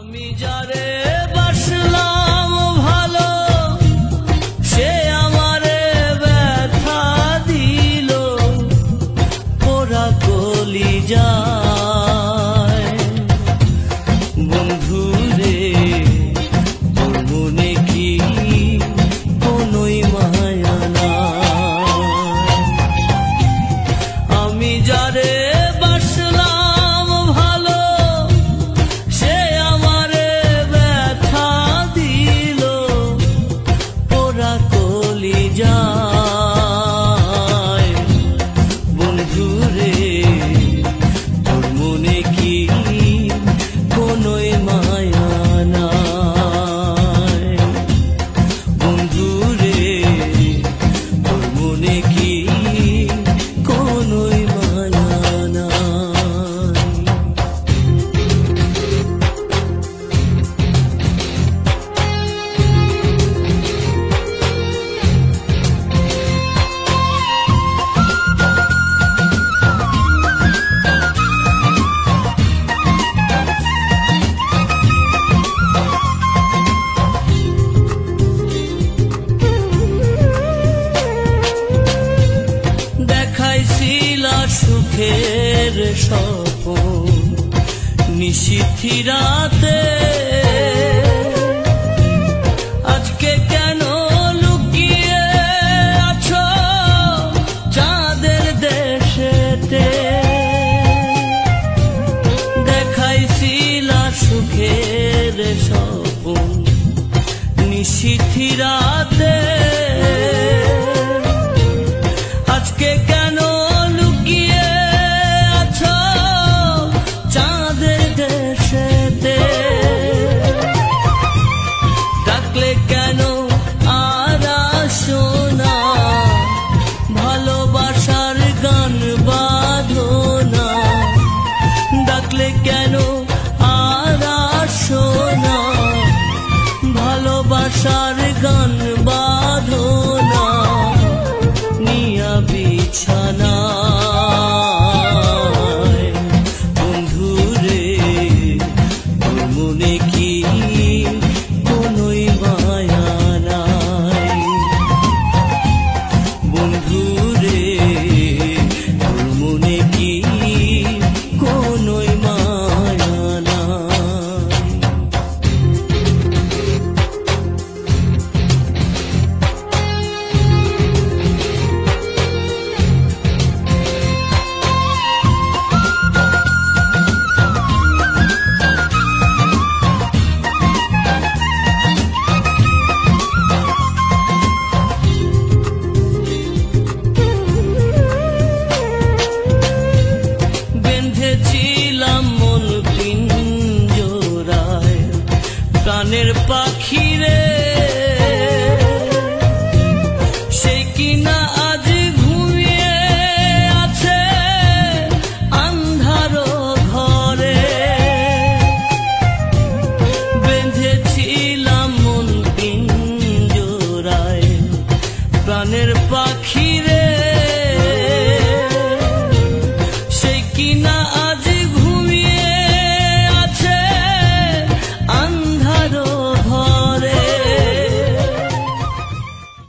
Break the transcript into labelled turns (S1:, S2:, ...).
S1: আমি যারে বাসলাম ভালো সে আমারে ব্যথা দিল পোড়া কলিজায়। বন্ধু রে তোর মনে কি কোনোই মায়া নাই? আমি যারে বাসলাম ভালো সে আমারে ব্যথা দিল পোড়া কলিজায়। বন্ধু রে তোর মনে কি কোনোই মায়া নাই? বন্ধু রে তোর মনে কি কোনোই মায়া নাই? দেখাইছিলা সুখের স্বপন নিশীথি রাতে, আজকে কেন লুকিয়ে আছো চাঁদের দেশেতে? দেখাইছিলা সুখের স্বপন নিশীথি রাতে,